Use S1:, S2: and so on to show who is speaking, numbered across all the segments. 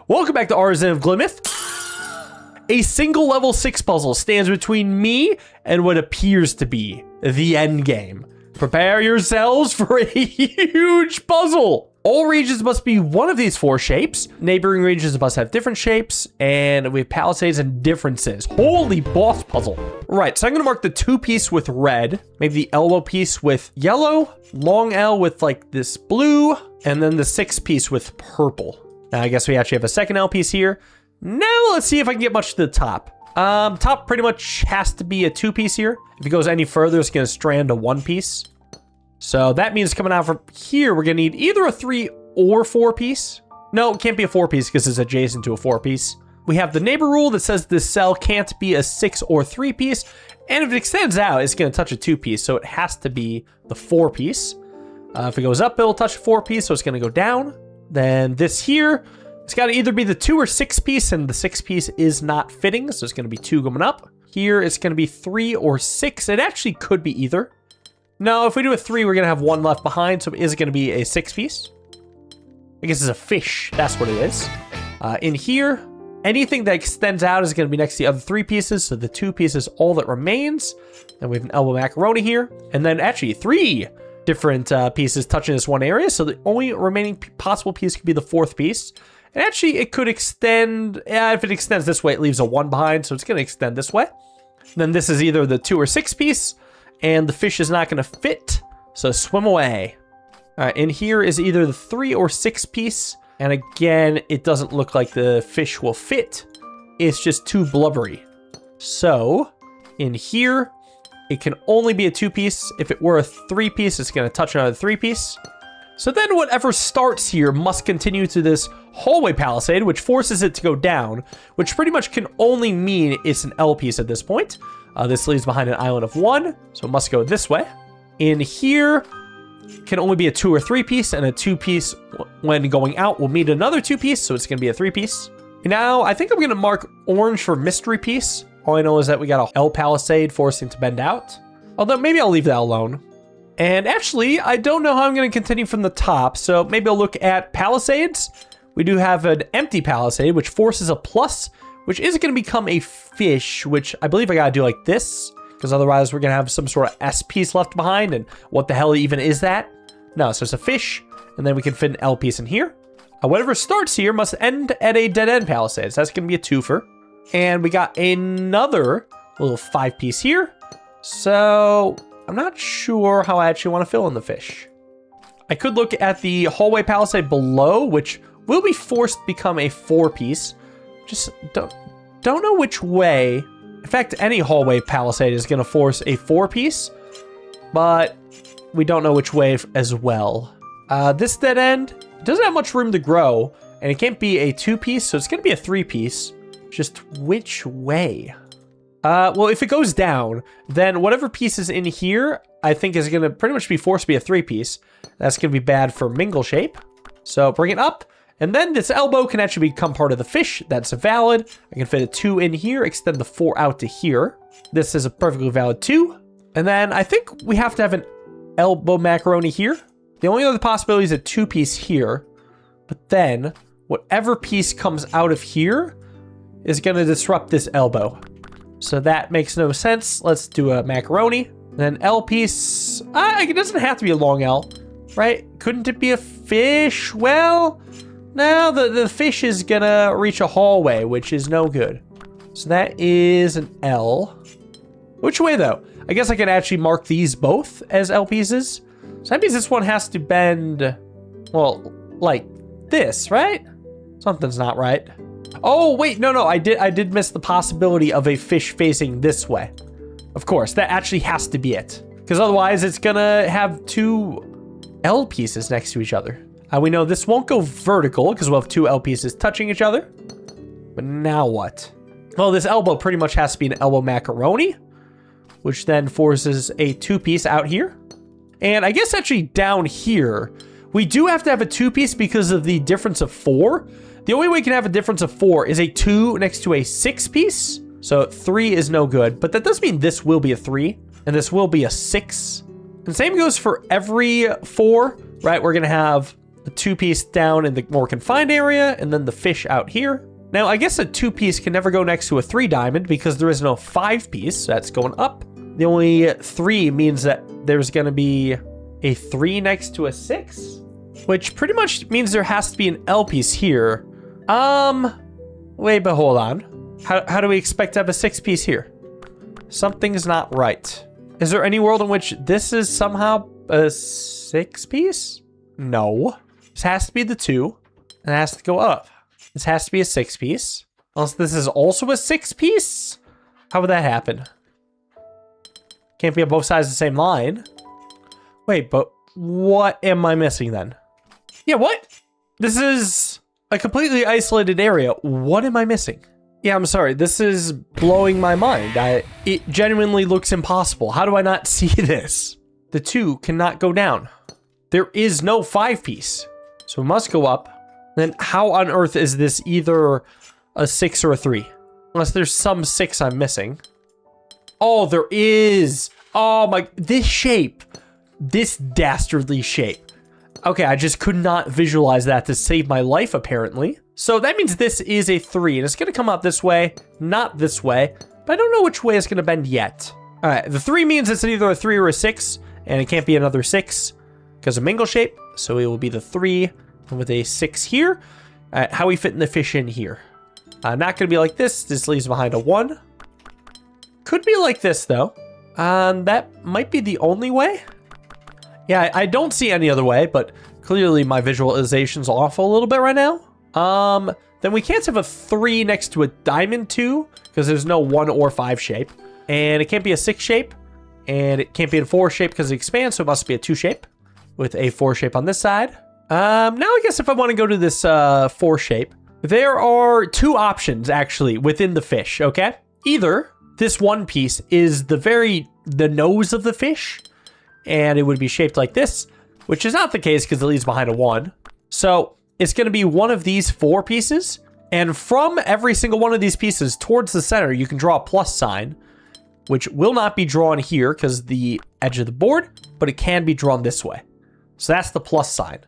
S1: Welcome back to Artisan of Glimmith. A single level 6 puzzle stands between me and what appears to be the end game. Prepare yourselves for a huge puzzle. All regions must be one of these 4 shapes. Neighboring regions must have different shapes, and we have palisades and differences. Holy boss puzzle. Right, so I'm gonna mark the 2-piece with red, maybe the elbow piece with yellow, long L with like this blue, and then the 6-piece with purple. Now I guess we actually have a second L piece here. Now let's see if I can get much to the top. Top pretty much has to be a 2-piece here. If it goes any further, it's gonna strand a 1-piece. So that means coming out from here, we're gonna need either a 3 or 4-piece. No, it can't be a 4-piece because it's adjacent to a 4-piece. We have the neighbor rule that says this cell can't be a 6 or 3-piece. And if it extends out, it's gonna touch a 2-piece. So it has to be the 4-piece. If it goes up, it'll touch a 4-piece. So it's gonna go down. Then this here, it's gotta either be the 2 or 6-piece, and the 6-piece is not fitting. So it's gonna be 2 going up. Here, it's gonna be 3 or 6. It actually could be either. No, if we do a 3, we're gonna have 1 left behind, so it is gonna be a 6-piece. I guess it's a fish, that's what it is. In here, anything that extends out is gonna be next to the other 3 pieces, so the 2 pieces all that remains. And we have an elbow macaroni here, and then actually 3 different pieces touching this one area, so the only remaining possible piece could be the 4th piece. And actually, it could extend, if it extends this way, it leaves a 1 behind, so it's gonna extend this way. Then this is either the 2 or 6 piece, and the fish is not gonna fit, so swim away. All right, in here is either the 3 or 6 piece, and again, it doesn't look like the fish will fit. It's just too blubbery. So, in here, it can only be a 2-piece. If it were a 3-piece, it's gonna touch another 3-piece. So then whatever starts here must continue to this hallway palisade, which forces it to go down, which pretty much can only mean it's an L piece at this point. This leaves behind an island of 1, so it must go this way. In here, can only be a 2 or 3-piece, and a 2-piece when going out will meet another 2-piece, so it's gonna be a 3-piece. Now, I think I'm gonna mark orange for mystery piece. All I know is that we got a L palisade forcing to bend out. Although maybe I'll leave that alone. And actually, I don't know how I'm gonna continue from the top, so maybe I'll look at palisades. We do have an empty palisade, which forces a plus, which is gonna become a fish, which I believe I gotta do like this, because otherwise we're gonna have some sort of S piece left behind, and what the hell even is that? No, so it's a fish, and then we can fit an L piece in here. Whatever starts here must end at a dead end palisade, so that's gonna be a 2-fer. And we got another little 5-piece here. So I'm not sure how I actually want to fill in the fish. I could look at the hallway palisade below, which will be forced to become a 4-piece. Just don't know which way. In fact, any hallway palisade is going to force a 4-piece, but we don't know which way as well. This dead end doesn't have much room to grow, and it can't be a 2-piece, so it's going to be a 3-piece. Just which way? Well, if it goes down, then whatever piece is in here, I think is going to pretty much be forced to be a 3-piece. That's going to be bad for mingle shape. So bring it up. And then this elbow can actually become part of the fish. That's valid. I can fit a 2 in here, extend the 4 out to here. This is a perfectly valid 2. And then I think we have to have an elbow macaroni here. The only other possibility is a 2-piece here. But then whatever piece comes out of here is going to disrupt this elbow. So that makes no sense. Let's do a macaroni. Then L piece. It doesn't have to be a long L, right? Couldn't it be a fish? Well, no, the fish is going to reach a hallway, which is no good. So that is an L. Which way, though? I guess I can actually mark these both as L pieces. So that means this one has to bend, well, like this, right? Something's not right. Oh, wait, no, I did miss the possibility of a fish facing this way. Of course, that actually has to be it. Because otherwise, it's gonna have 2 L pieces next to each other. We know this won't go vertical because we'll have 2 L pieces touching each other. But now what? Well, this elbow pretty much has to be an elbow macaroni, which then forces a 2-piece out here. And I guess actually down here, we do have to have a 2-piece because of the difference of 4. The only way we can have a difference of 4 is a 2 next to a 6-piece. So 3 is no good, but that does mean this will be a 3 and this will be a 6. And same goes for every 4, right? We're gonna have the 2-piece down in the more confined area, and then the fish out here. Now, I guess a 2-piece can never go next to a 3 diamond because there is no 5-piece, so that's going up. The only 3 means that there's going to be a 3 next to a 6, which pretty much means there has to be an L piece here. Wait, but hold on. How do we expect to have a 6-piece here? Something's not right. Is there any world in which this is somehow a 6-piece? No. This has to be the 2, and it has to go up. This has to be a 6-piece. Unless this is also a 6-piece? How would that happen? Can't be on both sides of the same line. Wait, but what am I missing then? Yeah, what? This is a completely isolated area. What am I missing? Yeah, I'm sorry. This is blowing my mind. It genuinely looks impossible. How do I not see this? The 2 cannot go down. There is no 5-piece. So it must go up. Then how on earth is this either a 6 or a 3? Unless there's some 6 I'm missing. Oh, there is. Oh my, this shape. This dastardly shape. Okay, I just could not visualize that to save my life, apparently. So that means this is a 3, and it's going to come out this way, not this way, but I don't know which way it's going to bend yet. All right, the 3 means it's either a 3 or a 6, and it can't be another 6 because of mingle shape, so it will be the 3 with a 6 here. All right, how are we fitting the fish in here? Not going to be like this. This leaves behind a 1. Could be like this, though. That might be the only way. Yeah, I don't see any other way, but clearly my visualization's off a little bit right now. Then we can't have a 3 next to a diamond 2 because there's no 1 or 5 shape. And it can't be a 6 shape. And it can't be a 4 shape because it expands, so it must be a 2 shape with a 4 shape on this side. Now I guess if I want to go to this 4 shape, there are 2 options actually within the fish, okay? Either this 1 piece is the nose of the fish, and it would be shaped like this, which is not the case because it leaves behind a 1. So it's going to be one of these 4 pieces, and from every single one of these pieces towards the center, you can draw a plus sign, which will not be drawn here because the edge of the board, but it can be drawn this way. So that's the plus sign,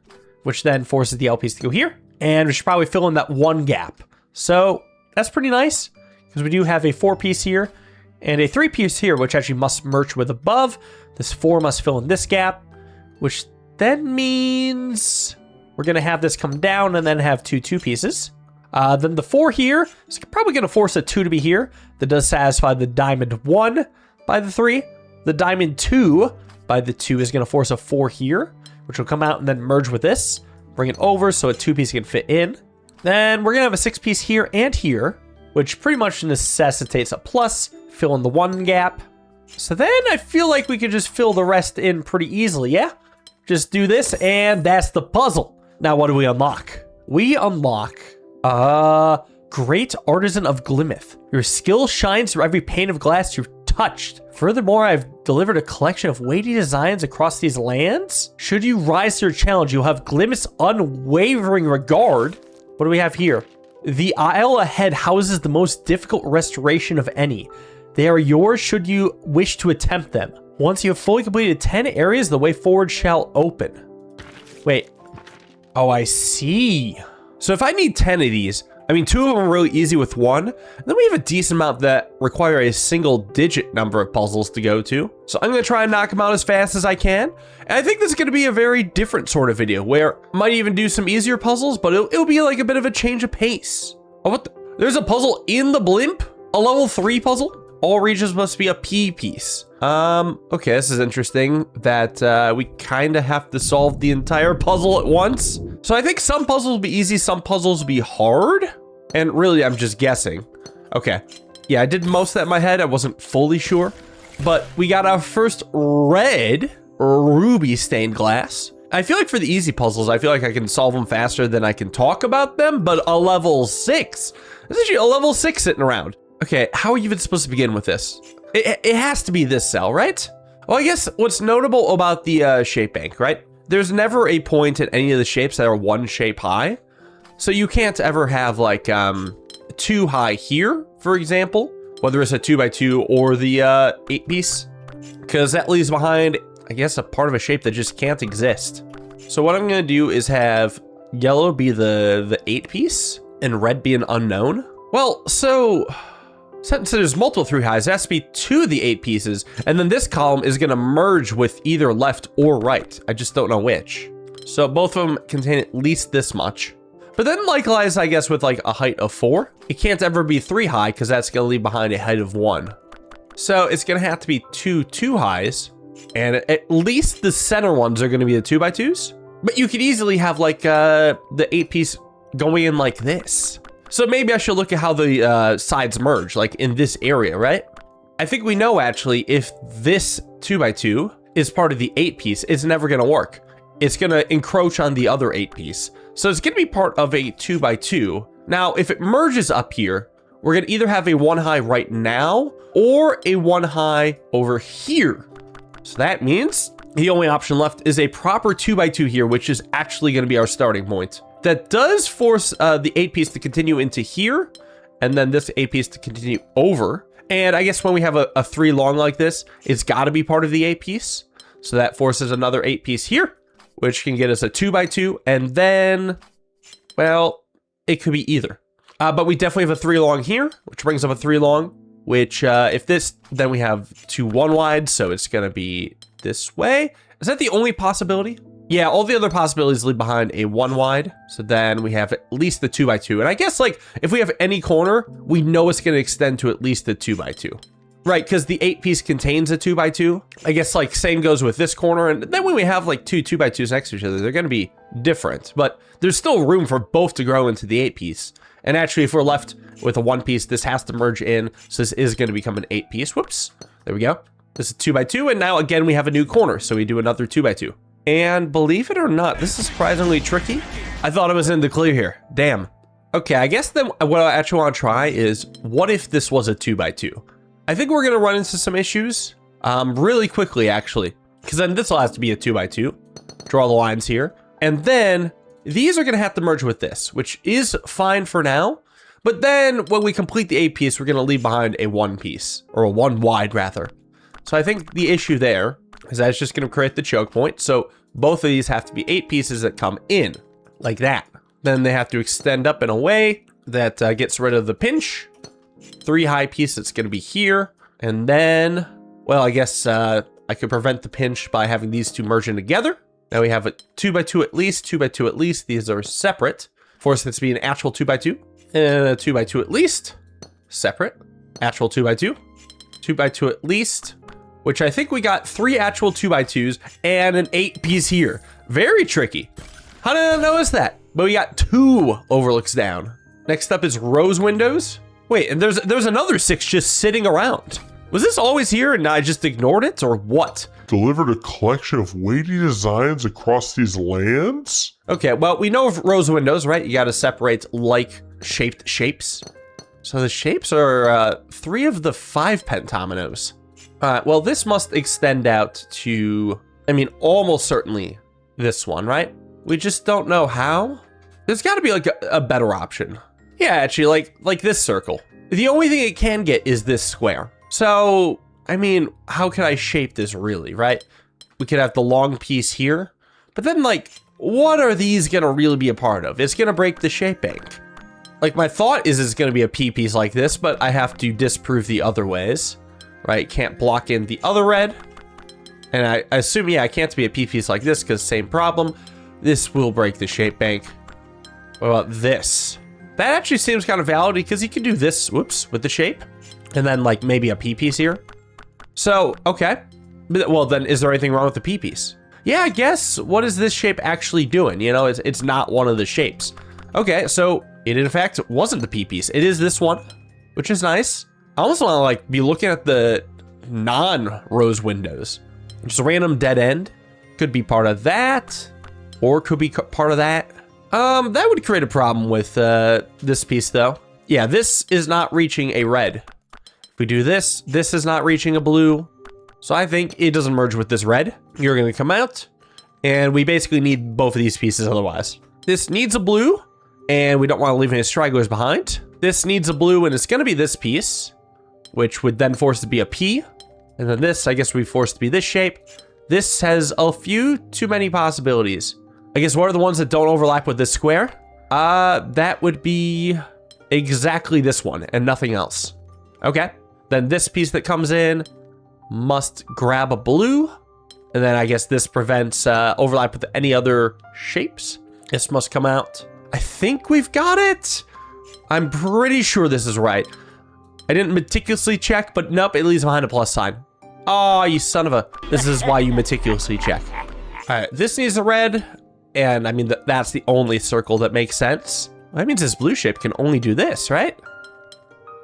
S1: which then forces the L piece to go here, and we should probably fill in that 1 gap. So that's pretty nice because we do have a 4-piece here and a 3-piece here, which actually must merge with above. This 4 must fill in this gap, which then means we're going to have this come down and then have 2 2-pieces. Then the 4 here is probably going to force a 2 to be here. That does satisfy the diamond 1 by the 3. The diamond 2 by the 2 is going to force a 4 here, which will come out and then merge with this. Bring it over so a 2-piece can fit in. Then we're going to have a 6-piece here and here, which pretty much necessitates a plus. Fill in the 1 gap. So then I feel like we could just fill the rest in pretty easily, yeah? Just do this, and that's the puzzle. Now, what do we unlock? We unlock, Great Artisan of Glimmith. Your skill shines through every pane of glass you've touched. Furthermore, I've delivered a collection of weighty designs across these lands. Should you rise to your challenge, you'll have Glimith's unwavering regard. What do we have here? The aisle ahead houses the most difficult restoration of any. They are yours should you wish to attempt them. Once you have fully completed 10 areas, the way forward shall open. Wait. Oh, I see. So if I need 10 of these, I mean, 2 of them are really easy with 1. And then we have a decent amount that require a single-digit number of puzzles to go to. So I'm going to try and knock them out as fast as I can. And I think this is going to be a very different sort of video where I might even do some easier puzzles, but it'll be like a bit of a change of pace. Oh, what there's a puzzle in the blimp? A level 3 puzzle? All regions must be a P piece. Okay, this is interesting that we kind of have to solve the entire puzzle at once. So I think some puzzles will be easy, some puzzles will be hard. And really, I'm just guessing. Okay, yeah, I did most of that in my head. I wasn't fully sure. But we got our first red ruby stained glass. I feel like for the easy puzzles, I feel like I can solve them faster than I can talk about them. But a level 6, there's actually a level 6 sitting around. Okay, how are you even supposed to begin with this? It has to be this cell, right? Well, I guess what's notable about the shape bank, right? There's never a point at any of the shapes that are 1 shape high. So you can't ever have like 2 high here, for example, whether it's a 2x2 or the 8-piece, because that leaves behind, I guess, a part of a shape that just can't exist. So what I'm gonna do is have yellow be the 8 piece and red be an unknown. Well, so since there's multiple 3 highs, it has to be 2 of the 8 pieces, and then this column is gonna merge with either left or right. I just don't know which. So both of them contain at least this much. But then likewise, I guess with like a height of 4, it can't ever be 3 high because that's gonna leave behind a height of 1. So it's gonna have to be 2 highs, and at least the center ones are gonna be the 2x2s. But you could easily have like the 8 piece going in like this. So maybe I should look at how the sides merge, like in this area, right? I think we know actually if this 2x2 is part of the 8 piece, it's never gonna work. It's gonna encroach on the other 8 piece. So it's gonna be part of a 2x2. Now, if it merges up here, we're gonna either have a 1 high right now or a 1 high over here. So that means the only option left is a proper 2x2 here, which is actually gonna be our starting point. That does force the 8 piece to continue into here, and then this 8 piece to continue over. And I guess when we have a 3 long like this, it's gotta be part of the 8 piece. So that forces another 8 piece here, which can get us a 2x2, and then, well, it could be either. But we definitely have a 3 long here, which brings up a 3 long, which if this, then we have 2 1 wide, so it's gonna be this way. Is that the only possibility? Yeah, all the other possibilities leave behind a 1 wide. So then we have at least the 2x2. And I guess like if we have any corner, we know it's gonna extend to at least the 2x2. Right, because the 8 piece contains a 2x2. I guess like same goes with this corner. And then when we have like 2 2x2s next to each other, they're gonna be different. But there's still room for both to grow into the 8 piece. And actually if we're left with a 1 piece, this has to merge in. So this is gonna become an 8 piece. Whoops, there we go. This is 2x2, and now again we have a new corner. So we do another 2x2. And believe it or not, this is surprisingly tricky. I thought I was in the clear here. Damn. Okay, I guess then what I actually want to try is, what if this was a 2x2? I think we're going to run into some issues really quickly, actually. Because then this will have to be a 2x2. Draw the lines here. And then these are going to have to merge with this, which is fine for now. But then when we complete the 8 piece, we're going to leave behind a 1 piece, or a 1 wide rather. So I think the issue there is that it's just going to create the choke point. So both of these have to be 8 pieces that come in like that. Then they have to extend up in a way that gets rid of the pinch. 3 high piece that's going to be here. And then, well, I guess I could prevent the pinch by having these 2 merge in together. Now we have a 2x2 at least, 2x2 at least. These are separate. Force this to be an actual 2x2. And a 2x2 at least. Separate. Actual 2x2. 2x2 at least. Which I think we got 3 actual 2x2s and an 8 piece here. Very tricky. How did I notice that? But we got 2 overlooks down. Next up is rose windows. Wait, and there's another 6 just sitting around. Was this always here and I just ignored it, or what?
S2: Delivered a collection of weighty designs across these lands?
S1: Okay, well, we know of rose windows, right? You gotta separate like-shaped shapes. So the shapes are 3 of the 5 pentominoes. Well, this must extend out to, I mean, almost certainly this one, right? We just don't know how. There's got to be like a better option. Yeah, actually, like this circle. The only thing it can get is this square. So, I mean, how can I shape this really, right? We could have the long piece here, but then like, what are these gonna really be a part of? It's gonna break the shape bank. Like my thought is it's gonna be a P piece like this, but I have to disprove the other ways. Right, can't block in the other red. And I assume, yeah, I can't be a P piece like this because same problem. This will break the shape bank. What about this? That actually seems kind of valid because you can do this, whoops, with the shape. And then like maybe a P piece here. So, okay. Well, then is there anything wrong with the P piece? Yeah, I guess, what is this shape actually doing? You know, it's not one of the shapes. Okay, so it in fact wasn't the P piece. It is this one, which is nice. I almost want to like be looking at the non-rose windows. Just a random dead end. Could be part of that, or could be part of that. That would create a problem with this piece though. Yeah, this is not reaching a red. If we do this, this is not reaching a blue. So I think it doesn't merge with this red. You're gonna come out, and we basically need both of these pieces otherwise. This needs a blue, and we don't want to leave any stragglers behind. This needs a blue, and it's gonna be this piece, which would then force it to be a P. And then this, I guess we forced to be this shape. This has a few too many possibilities. I guess what are the ones that don't overlap with this square? That would be exactly this one and nothing else. Okay. Then this piece that comes in must grab a blue. And then I guess this prevents overlap with any other shapes. This must come out. I think we've got it. I'm pretty sure this is right. I didn't meticulously check, but nope, it leaves behind a plus sign. Oh, you son of a... This is why you meticulously check. All right, this needs a red. And I mean, that's the only circle that makes sense. That means this blue shape can only do this, right?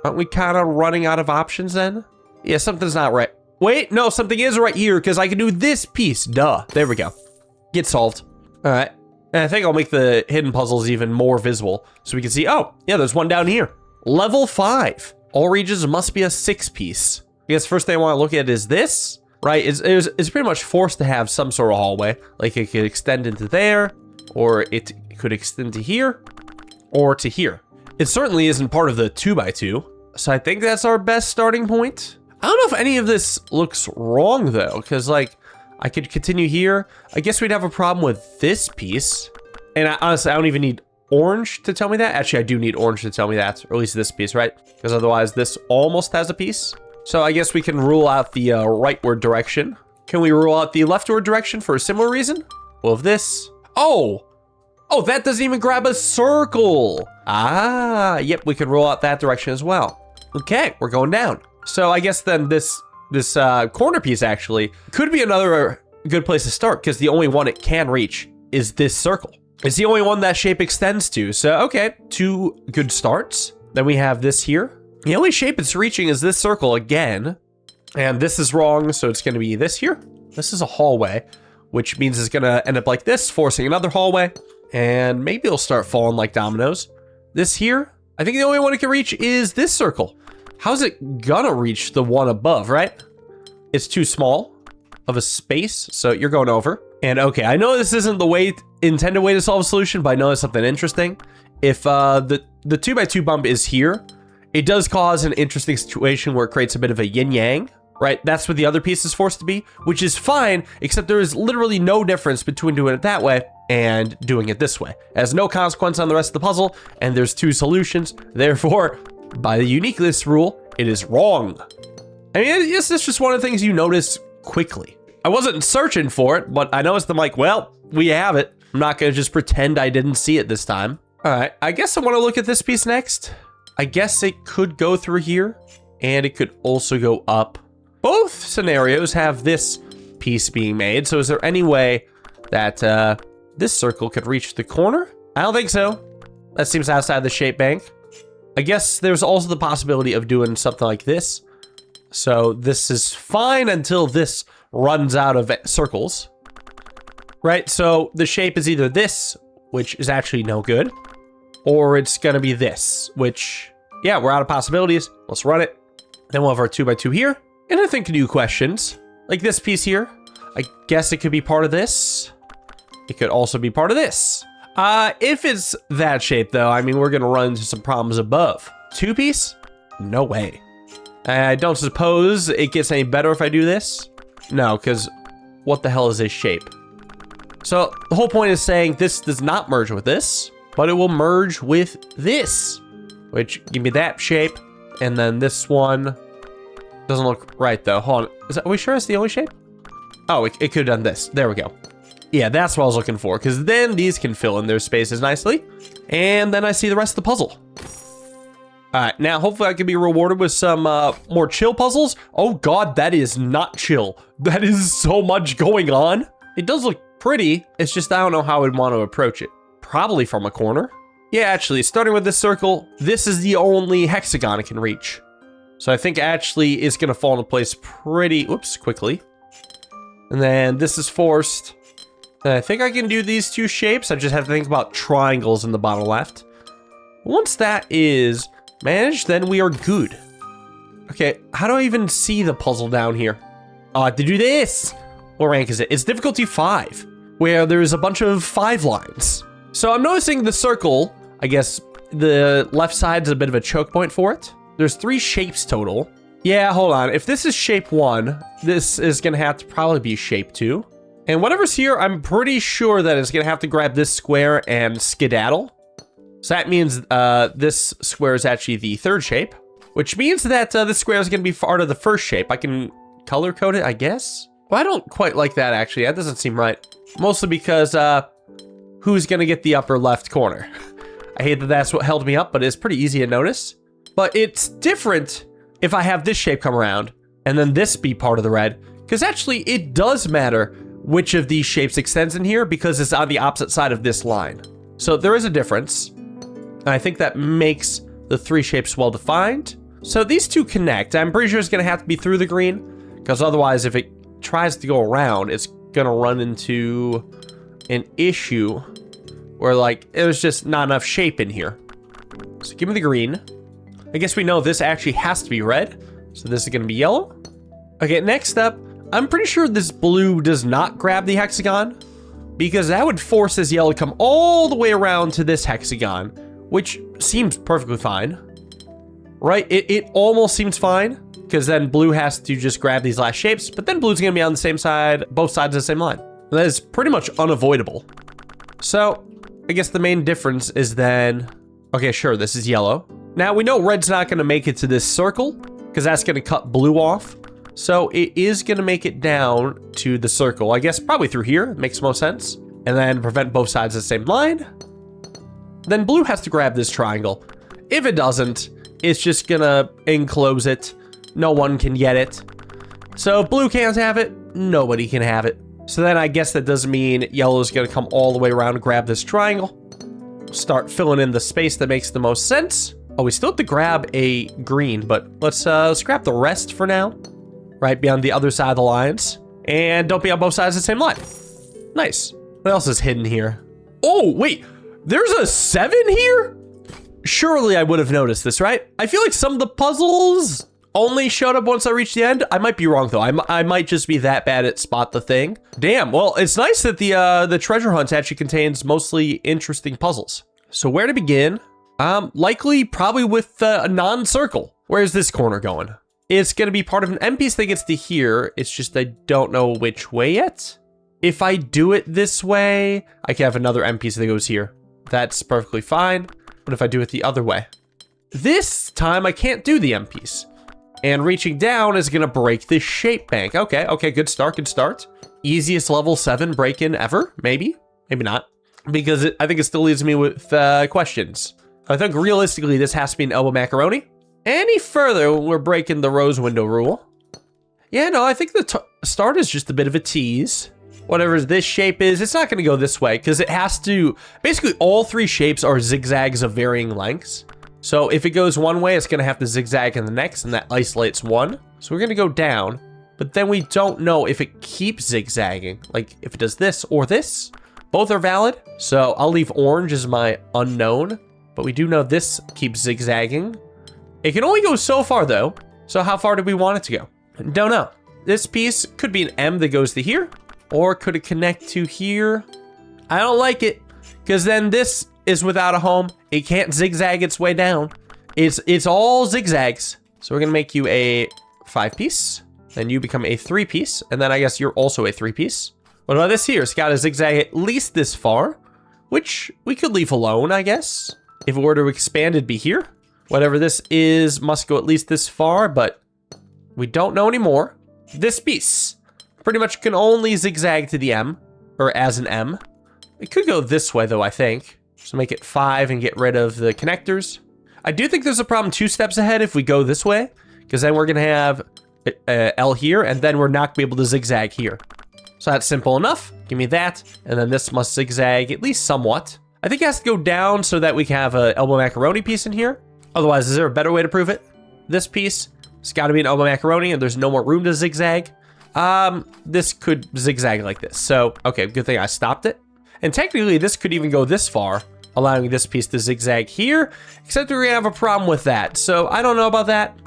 S1: Aren't we kind of running out of options then? Yeah, something's not right. Wait, no, something is right here because I can do this piece. Duh. There we go. Get solved. All right. And I think I'll make the hidden puzzles even more visible so we can see, oh, yeah, there's one down here. Level 5. All regions must be a 6-piece. I guess first thing I want to look at is this, right? It's pretty much forced to have some sort of hallway. Like it could extend into there, or it could extend to here, or to here. It certainly isn't part of the 2x2. So I think that's our best starting point. I don't know if any of this looks wrong though, because like I could continue here. I guess we'd have a problem with this piece. And honestly, I don't even need orange to tell me that. Actually, I do need orange to tell me that, or at least this piece, right? Because otherwise this almost has a piece. So I guess we can rule out the rightward direction. Can we rule out the leftward direction for a similar reason? Well, if this, oh, that doesn't even grab a circle. Ah, yep, we can rule out that direction as well. Okay, we're going down. So I guess then this corner piece actually could be another good place to start because the only one it can reach is this circle. It's the only one that shape extends to. So, okay, 2 good starts. Then we have this here. The only shape it's reaching is this circle again. And this is wrong, so it's gonna be this here. This is a hallway, which means it's gonna end up like this, forcing another hallway. And maybe it'll start falling like dominoes. This here, I think the only one it can reach is this circle. How's it gonna reach the one above, right? It's too small of a space, so you're going over. And okay, I know this isn't the intended way to solve a solution, but I know it's something interesting. If the 2x2 bump is here, it does cause an interesting situation where it creates a bit of a yin-yang, right? That's what the other piece is forced to be, which is fine, except there is literally no difference between doing it that way and doing it this way. It has no consequence on the rest of the puzzle, and there's 2 solutions. Therefore, by the uniqueness rule, it is wrong. I mean, it's just one of the things you notice quickly. I wasn't searching for it, but I noticed I'm like, well, we have it. I'm not gonna just pretend I didn't see it this time. All right, I guess I wanna look at this piece next. I guess it could go through here, and it could also go up. Both scenarios have this piece being made, so is there any way that this circle could reach the corner? I don't think so. That seems outside the shape bank. I guess there's also the possibility of doing something like this. So this is fine until this runs out of circles, right? So the shape is either this, which is actually no good, or it's gonna be this, which, yeah, we're out of possibilities. Let's run it. Then we'll have our 2x2 here. And I think new questions, like this piece here. I guess it could be part of this. It could also be part of this. If it's that shape though, I mean, we're gonna run into some problems above. 2-piece? No way. I don't suppose it gets any better if I do this. No, because what the hell is this shape? So the whole point is saying this does not merge with this, but it will merge with this, which give me that shape. And then this one doesn't look right though. Hold on, are we sure it's the only shape? Oh, it could have done this. There we go. Yeah, that's what I was looking for, because then these can fill in their spaces nicely. And then I see the rest of the puzzle. All right, now hopefully I can be rewarded with some more chill puzzles. Oh God, that is not chill. That is so much going on. It does look pretty. It's just I don't know how I'd want to approach it. Probably from a corner. Yeah, actually, starting with this circle, this is the only hexagon it can reach. So I think actually it's gonna fall into place pretty, quickly. And then this is forced. And I think I can do these 2 shapes. I just have to think about triangles in the bottom left. Once that is managed, then we are good. Okay, how do I even see the puzzle down here? Oh, I have to do this. What rank is it? It's difficulty 5, where there's a bunch of 5 lines. So I'm noticing the circle, I guess the left side is a bit of a choke point for it. There's 3 shapes total. Yeah, hold on. If this is shape 1, this is gonna have to probably be shape 2. And whatever's here, I'm pretty sure that it's gonna have to grab this square and skedaddle. So that means this square is actually the third shape, which means that this square is gonna be part of the first shape. I can color code it, I guess. Well, I don't quite like that actually. That doesn't seem right. Mostly because who's gonna get the upper left corner? I hate that that's what held me up, but it's pretty easy to notice. But it's different if I have this shape come around and then this be part of the red, because actually it does matter which of these shapes extends in here because it's on the opposite side of this line. So there is a difference. And I think that makes the three shapes well defined. So these two connect. I'm pretty sure it's gonna have to be through the green, because otherwise if it tries to go around, it's gonna run into an issue where like, there's just not enough shape in here. So give me the green. I guess we know this actually has to be red. So this is gonna be yellow. Okay, next up, I'm pretty sure this blue does not grab the hexagon, because that would force this yellow to come all the way around to this hexagon, which seems perfectly fine, right? It almost seems fine, because then blue has to just grab these last shapes, but then blue's gonna be on the same side, both sides of the same line. That is pretty much unavoidable. So I guess the main difference is then, okay, sure, this is yellow. Now we know red's not gonna make it to this circle, because that's gonna cut blue off. So it is gonna make it down to the circle. I guess probably through here, makes most sense. And then prevent both sides of the same line. Then blue has to grab this triangle. If it doesn't, it's just gonna enclose it. No one can get it. So if blue can't have it, nobody can have it. So then I guess that does mean yellow is gonna come all the way around and grab this triangle. Start filling in the space that makes the most sense. Oh, we still have to grab a green, but let's scrap the rest for now. Right beyond the other side of the lines. And don't be on both sides of the same line. Nice. What else is hidden here? Oh, wait. There's a 7 here? Surely I would have noticed this, right? I feel like some of the puzzles only showed up once I reached the end. I might be wrong, though. I might just be that bad at spot the thing. Damn. Well, it's nice that the treasure hunt actually contains mostly interesting puzzles. So where to begin? Likely probably with a non-circle. Where's this corner going? It's going to be part of an end piece that gets to here. It's just I don't know which way yet. If I do it this way, I can have another end piece that goes here. That's perfectly fine. But if I do it the other way, this time I can't do the end piece. And reaching down is going to break this shape bank. Okay, good start, good start. Easiest level 7 break-in ever, maybe. Maybe not. Because I think it still leaves me with questions. I think realistically this has to be an elbow macaroni. Any further, we're breaking the rose window rule. Yeah, no, I think the start is just a bit of a tease. Whatever this shape is, it's not going to go this way because it has to, basically all 3 shapes are zigzags of varying lengths. So if it goes one way, it's going to have to zigzag in the next, and that isolates one. So we're going to go down, but then we don't know if it keeps zigzagging. Like if it does this or this, both are valid. So I'll leave orange as my unknown, but we do know this keeps zigzagging. It can only go so far though. So how far do we want it to go? Don't know. This piece could be an M that goes to here, or could it connect to here? I don't like it, because then this is without a home. It can't zigzag its way down. It's all zigzags. So we're gonna make you a 5-piece, then you become a 3-piece, and then I guess you're also a 3-piece. What about this here? It's got to zigzag at least this far, which we could leave alone, I guess. If it were to expand, it'd be here. Whatever this is must go at least this far, but we don't know anymore. This piece pretty much can only zigzag to the M, or as an M. It could go this way though, I think. So make it 5 and get rid of the connectors. I do think there's a problem 2 steps ahead if we go this way, because then we're gonna have L here, and then we're not gonna be able to zigzag here. So that's simple enough. Give me that, and then this must zigzag at least somewhat. I think it has to go down so that we can have an elbow macaroni piece in here. Otherwise, is there a better way to prove it? This piece, it's got to be an elbow macaroni, and there's no more room to zigzag. This could zigzag like this. So, okay, good thing I stopped it. And technically, this could even go this far, allowing this piece to zigzag here, except we're gonna have a problem with that. So I don't know about that.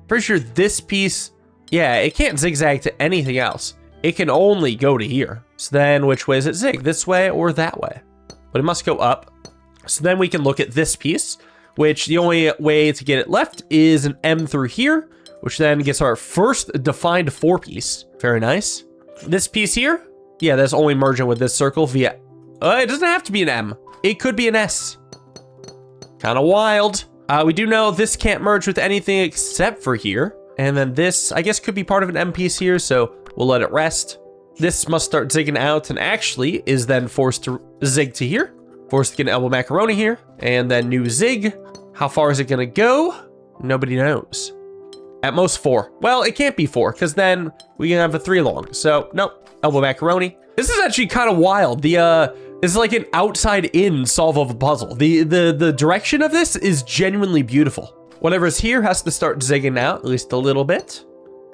S1: Pretty sure this piece, yeah, it can't zigzag to anything else. It can only go to here. So then which way is it zig? This way or that way? But it must go up. So then we can look at this piece, which the only way to get it left is an M through here, which then gets our first defined 4-piece. Very nice. This piece here, Yeah, that's only merging with this circle via... it doesn't have to be an M. It could be an S. Kind of wild. We do know this can't merge with anything except for here. And then this, I guess, could be part of an M piece here, so we'll let it rest. This must start zigging out and actually is then forced to zig to here. Forced to get an elbow macaroni here. And then new zig. How far is it going to go? Nobody knows. At most 4. Well, it can't be 4 because then we can have a 3 long. So, nope. Elbow macaroni. This is actually kind of wild. This is like an outside-in solve of a puzzle. The direction of this is genuinely beautiful. Whatever's here has to start zigging out at least a little bit.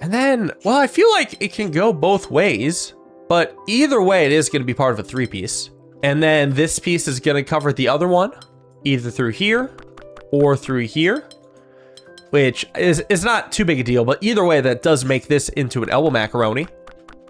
S1: And then, well, I feel like it can go both ways, but either way, it is going to be part of a 3-piece. And then this piece is going to cover the other one, either through here or through here, which is not too big a deal, but either way, that does make this into an elbow macaroni.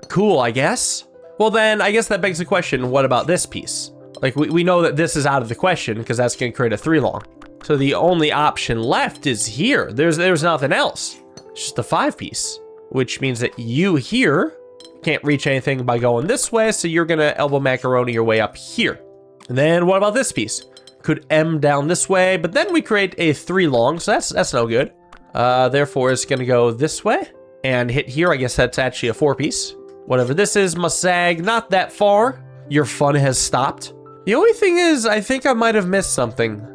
S1: Cool, I guess. Well, then I guess that begs the question, what about this piece? Like, we know that this is out of the question because that's going to create a 3 long. So the only option left is here. There's nothing else. It's just a 5-piece, which means that you here can't reach anything by going this way, so you're gonna elbow macaroni your way up here. And then what about this piece? Could M down this way, but then we create a 3 long, so that's no good. Therefore, it's gonna go this way and hit here. I guess that's actually a 4-piece. Whatever this is must zag not that far. Your fun has stopped. The only thing is, I think I might have missed something.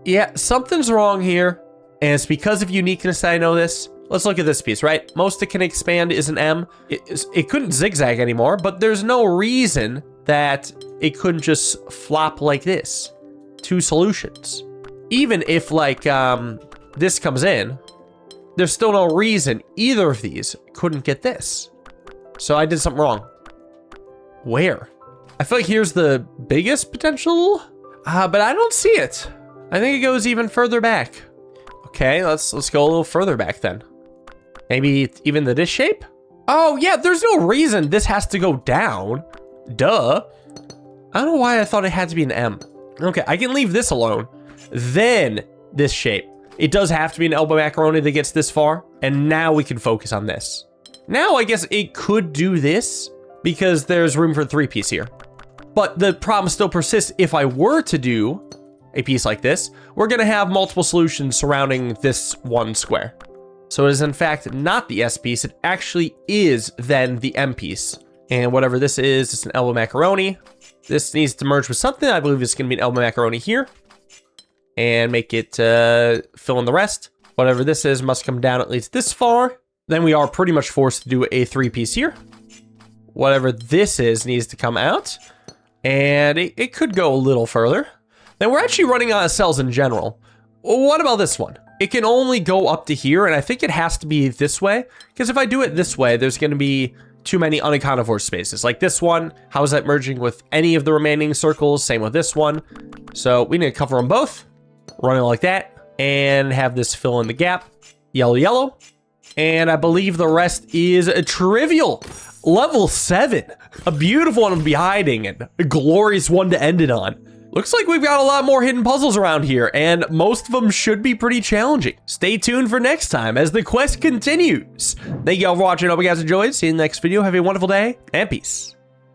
S1: Yeah, something's wrong here, and it's because of uniqueness that I know this. Let's look at this piece, right? Most it can expand is an M. It couldn't zigzag anymore, but there's no reason that it couldn't just flop like this. 2 solutions. Even if, like, this comes in, there's still no reason either of these couldn't get this. So I did something wrong. Where? I feel like here's the biggest potential, but I don't see it. I think it goes even further back. Okay, let's go a little further back then. Maybe even this shape? Oh yeah, there's no reason this has to go down. Duh. I don't know why I thought it had to be an M. Okay, I can leave this alone. Then this shape. It does have to be an elbow macaroni that gets this far. And now we can focus on this. Now I guess it could do this because there's room for a 3-piece here. But the problem still persists. If I were to do a piece like this, we're gonna have multiple solutions surrounding this one square. So it is in fact not the S piece, it actually is then the M piece. And whatever this is, it's an elbow macaroni. This needs to merge with something. I believe it's gonna be an elbow macaroni here. And make it fill in the rest. Whatever this is must come down at least this far. Then we are pretty much forced to do a 3-piece here. Whatever this is needs to come out. And it could go a little further. Then we're actually running out of cells in general. What about this one? It can only go up to here, and I think it has to be this way. Because if I do it this way, there's going to be too many unaccounted for spaces. Like this one, how is that merging with any of the remaining circles? Same with this one. So we need to cover them both. Run it like that. And have this fill in the gap. Yellow, yellow. And I believe the rest is a trivial. Level 7. A beautiful one to be hiding and a glorious one to end it on. Looks like we've got a lot more hidden puzzles around here, and most of them should be pretty challenging. Stay tuned for next time as the quest continues. Thank you all for watching. I hope you guys enjoyed. See you in the next video. Have a wonderful day, and peace.